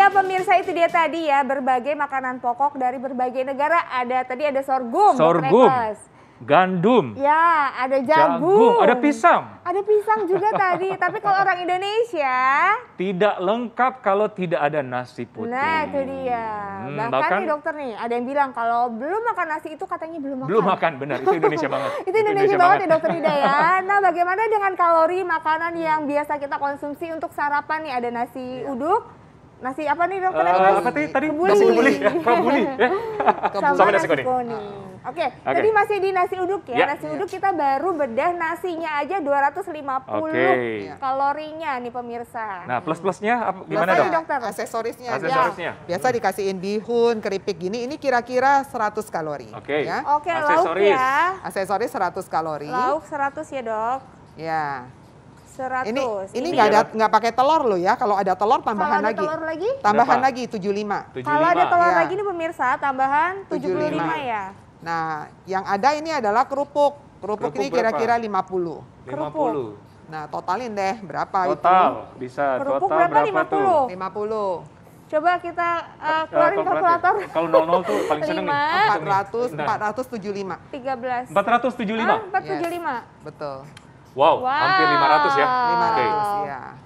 Iya pemirsa, itu dia tadi ya, berbagai makanan pokok dari berbagai negara. Tadi ada sorghum, sorghum, gandum, ya, ada jagung, ada pisang. Ada pisang juga tadi. Tapi kalau orang Indonesia tidak lengkap kalau tidak ada nasi putih. Nah, itu dia. Bahkan nih dokter nih, ada yang bilang kalau belum makan nasi itu katanya belum makan. Belum makan, benar. Itu Indonesia banget. Itu Indonesia banget ya dokter Ida ya. Nah, bagaimana dengan kalori makanan yang biasa kita konsumsi untuk sarapan nih? Ada nasi uduk, nasi apa nih dokter? Apa tadi? Nasi kebuli. Kebuli. Sama nasi kuning. Oke, tadi masih di nasi uduk ya. Nasi uduk kita baru bedah nasinya aja 250 kalorinya nih pemirsa. Nah, plus-plusnya gimana dong? Dokter? Aksesorisnya. Biasa dikasihin bihun, keripik gini, ini kira-kira 100 kalori. Oke, lauk ya. Aksesoris 100 kalori. Lauk 100 ya dok? Ya. 100. Ini nggak pakai telur loh ya. Kalau ada telur tambahan lagi. Kalau ada telur lagi? Tambahan lagi 75. Kalau ada telur lagi nih pemirsa, tambahan 75 ya. Nah, yang ada ini adalah kerupuk. Kerupuk ini kira-kira 50. 50. Nah, totalin deh berapa total, itu? Bisa kerupuk total berapa 50. tuh? 50. Coba kita keluarin kalkulator. Kalau 00 tuh paling seneng nih. 475. 13. 475? 475. Betul. Wow, hampir 500 ya. 500 ya.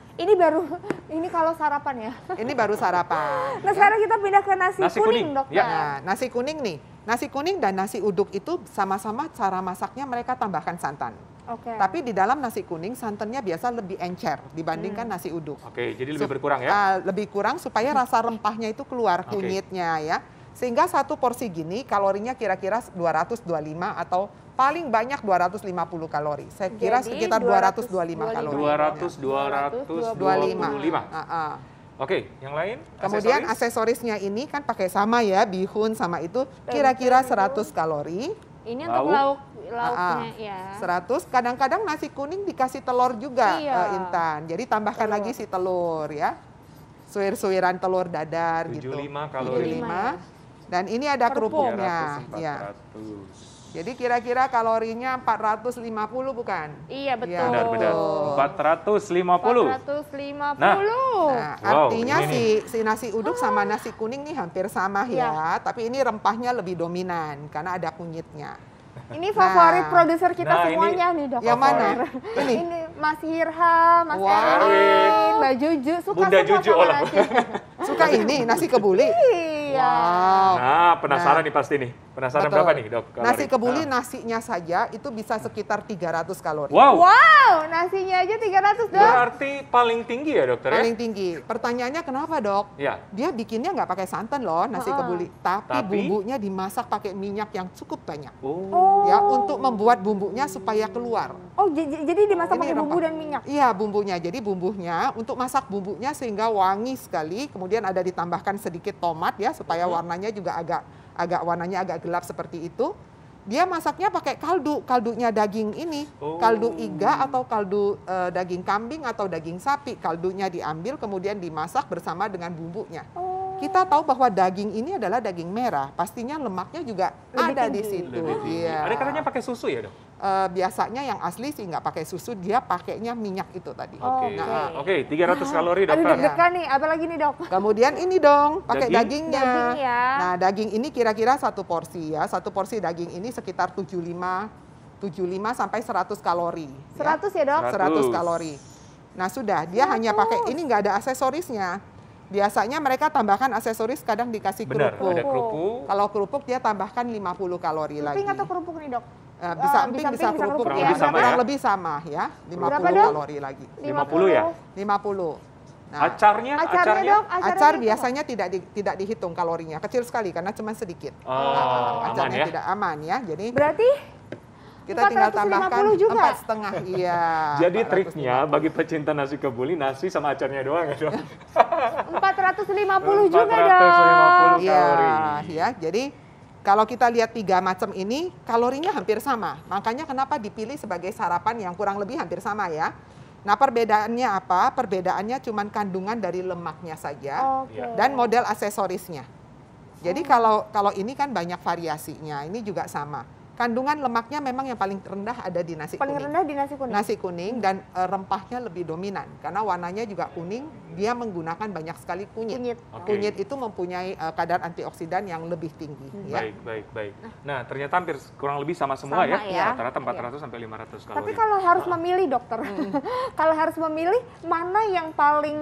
Ini kalau sarapan ya? Ini baru sarapan. Nah sekarang kita pindah ke nasi kuning dokter. Nah, nasi kuning nih. Nasi kuning dan nasi uduk itu sama-sama cara masaknya mereka tambahkan santan. Tapi di dalam nasi kuning santannya biasa lebih encer dibandingkan nasi uduk. Jadi lebih berkurang ya? Lebih kurang supaya rasa rempahnya itu keluar, kunyitnya ya. Sehingga satu porsi gini kalorinya kira-kira 225 atau paling banyak 250 kalori. Saya kira sekitar 225 kalori. 225. Oke, yang lain? Kemudian aksesorisnya ini kan pakai sama ya, bihun sama itu kira-kira 100 kalori. Ini untuk lauknya ya. 100, kadang-kadang nasi kuning dikasih telur juga Intan. Jadi tambahkan lagi si telur ya. Suwir-suwiran telur dadar 75 gitu. kalori. 75. Dan ini ada kerupuknya. 400. Ya. Jadi kira-kira kalorinya 450 bukan? Iya betul. Benar-benar. 450. 450. Nah, artinya si nasi uduk sama nasi kuning nih hampir sama ya. Tapi ini rempahnya lebih dominan karena ada kunyitnya. Ini favorit produser kita semuanya nih dok. Yang mana? Ini Mas Hirham, Mas Erwin, Mbak Juju. Suka Bunda Juju olah. Suka ini nasi kebuli? Iya. Wow. Nah, penasaran nih pasti nih. Penasaran berapa nih, Dok? Kalori? Nasi kebuli nasinya saja itu bisa sekitar 300 kalori. Wow, nasinya aja 300, Dok. Berarti paling tinggi ya, Dokter? Paling tinggi. Pertanyaannya kenapa, Dok? Ya. Dia bikinnya nggak pakai santan loh, nasi kebuli. Tapi bumbunya dimasak pakai minyak yang cukup banyak. Ya, untuk membuat bumbunya supaya keluar. Jadi dimasak pakai bumbu dan minyak? Iya, bumbunya. Jadi bumbunya untuk masak bumbunya sehingga wangi sekali. Kemudian ada ditambahkan sedikit tomat ya supaya warnanya juga warnanya agak gelap seperti itu. Dia masaknya pakai kaldunya daging ini, kaldu iga atau kaldu daging kambing atau daging sapi. Kaldunya diambil kemudian dimasak bersama dengan bumbunya. Kita tahu bahwa daging ini adalah daging merah, pastinya lemaknya juga ada di situ. Iya. Ada katanya pakai susu ya, Dok? Biasanya yang asli sih nggak pakai susu, dia pakainya minyak itu tadi. Oke, 300 kalori, Dokter. Aduh, deg-degan nih, apalagi nih, Dok? Kemudian ini dong, pakai dagingnya. Daging ya. Nah, daging ini kira-kira satu porsi ya. Satu porsi daging ini sekitar 75 sampai 100 kalori. 100 ya, Dok? 100 kalori. Nah, sudah, dia hanya pakai ini, nggak ada aksesorisnya. Biasanya mereka tambahkan aksesoris, kadang dikasih kerupuk. Ada kerupuk. Kalau kerupuk dia tambahkan 50 kalori lagi. Emping atau kerupuk nih, Dok? Bisa emping, bisa kerupuk. Kurang lebih sama ya, 50 kalori lagi. 50 ya? 50. Nah, acarnya, Dok? Acar biasanya tidak dihitung kalorinya, kecil sekali karena cuma sedikit. Acarnya tidak aman ya. Jadi berarti kita tinggal tambahkan 4,5. Iya. Jadi triknya bagi pecinta nasi kebuli, nasi sama acarnya doang ya, Dok? 450 juga, Dok. 450 kalori. Ya, jadi kalau kita lihat 3 macam ini, kalorinya hampir sama. Makanya kenapa dipilih sebagai sarapan yang kurang lebih hampir sama ya. Nah, perbedaannya apa? Perbedaannya cuma kandungan dari lemaknya saja dan model aksesorisnya. Jadi kalau ini kan banyak variasinya, ini juga sama. kandungan lemaknya memang yang paling rendah ada di nasi Paling kuning. rendah di nasi kuning. Nasi kuning dan rempahnya lebih dominan karena warnanya juga kuning, dia menggunakan banyak sekali kunyit. Kunyit. Kunyit itu mempunyai kadar antioksidan yang lebih tinggi. Ya. Baik. Nah, ternyata hampir kurang lebih sama semua Sama ya. Rata-rata 400 sampai 500 kalori. Tapi kalau harus memilih dokter, kalau harus memilih mana yang paling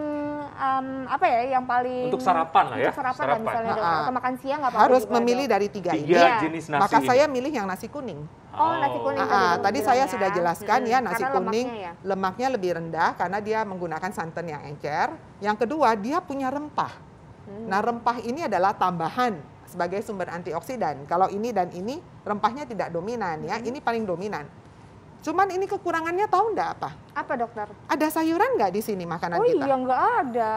yang paling untuk sarapan lah ya. Untuk sarapan lah misalnya dokter, atau makan siang nggak apa-apa. Harus juga, memilih Dok. dari tiga ini. Tiga jenis nasi Maka ini. saya milih yang nasi kuning. Oh, nasi kuning. Tadi saya sudah jelaskan ya, nasi Karena kuning lemaknya lebih rendah karena dia menggunakan santan yang encer. Yang kedua, dia punya rempah. Nah, rempah ini adalah tambahan sebagai sumber antioksidan. Kalau ini dan ini rempahnya tidak dominan ya, ini paling dominan. Cuman ini kekurangannya tahu enggak apa? Apa dokter? Ada sayuran nggak di sini makanan Oh kita? iya, nggak ada.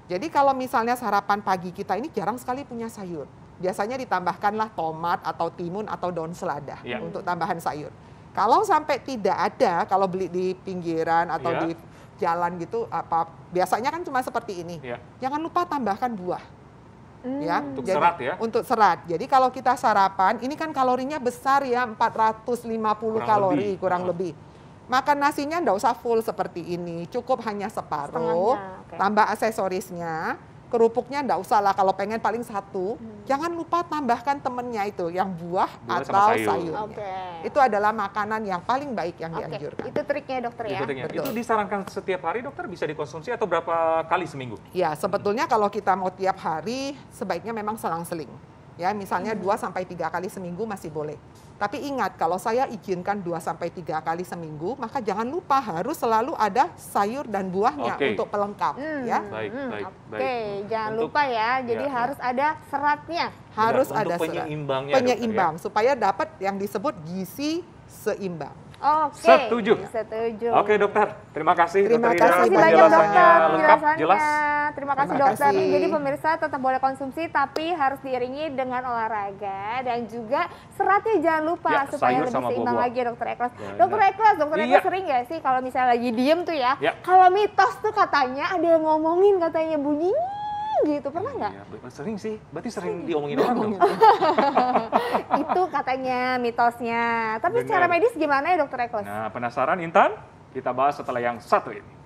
Jadi kalau misalnya sarapan pagi kita ini jarang sekali punya sayur. Biasanya ditambahkanlah tomat atau timun atau daun selada untuk tambahan sayur. Kalau sampai tidak ada, kalau beli di pinggiran atau di jalan gitu, biasanya kan cuma seperti ini. Jangan lupa tambahkan buah. Ya, untuk jadi, serat ya? Untuk serat. Jadi kalau kita sarapan, ini kan kalorinya besar ya, 450 kalori kurang lebih. Makan nasinya nggak usah full seperti ini, cukup hanya separuh, tambah aksesorisnya, kerupuknya nggak usah lah, kalau pengen paling satu. Jangan lupa tambahkan temennya itu, yang buah atau sayurnya. Itu adalah makanan yang paling baik yang dianjurkan. Itu triknya dokter ya? Itu disarankan setiap hari dokter, bisa dikonsumsi atau berapa kali seminggu? Ya, sebetulnya kalau kita mau tiap hari, sebaiknya memang selang-seling. Ya, misalnya 2-3 kali seminggu masih boleh. Tapi ingat, kalau saya izinkan 2-3 kali seminggu, maka jangan lupa harus selalu ada sayur dan buahnya untuk pelengkap. Ya. Baik. Jangan lupa ya. Jadi harus ada seratnya. Harus ada penyeimbangnya. Penyeimbang, supaya dapat yang disebut gizi seimbang. Setuju. Oke dokter, terima kasih. Terima kasih banyak dokter lengkap, jelas. Terima kasih dokter. Jadi pemirsa tetap boleh konsumsi tapi harus diiringi dengan olahraga dan juga seratnya jangan lupa supaya lebih seimbang lagi dokter Eklas. Dokter Eklas sering nggak sih kalau misalnya lagi diem tuh ya, kalau mitos tuh katanya ada yang ngomongin katanya bunyinya gitu, pernah nggak? Sering sih, berarti sering diomongin orang dong. Itu katanya mitosnya. Tapi secara medis gimana ya dokter Eklas? Nah, penasaran Intan? Kita bahas setelah yang satu ini.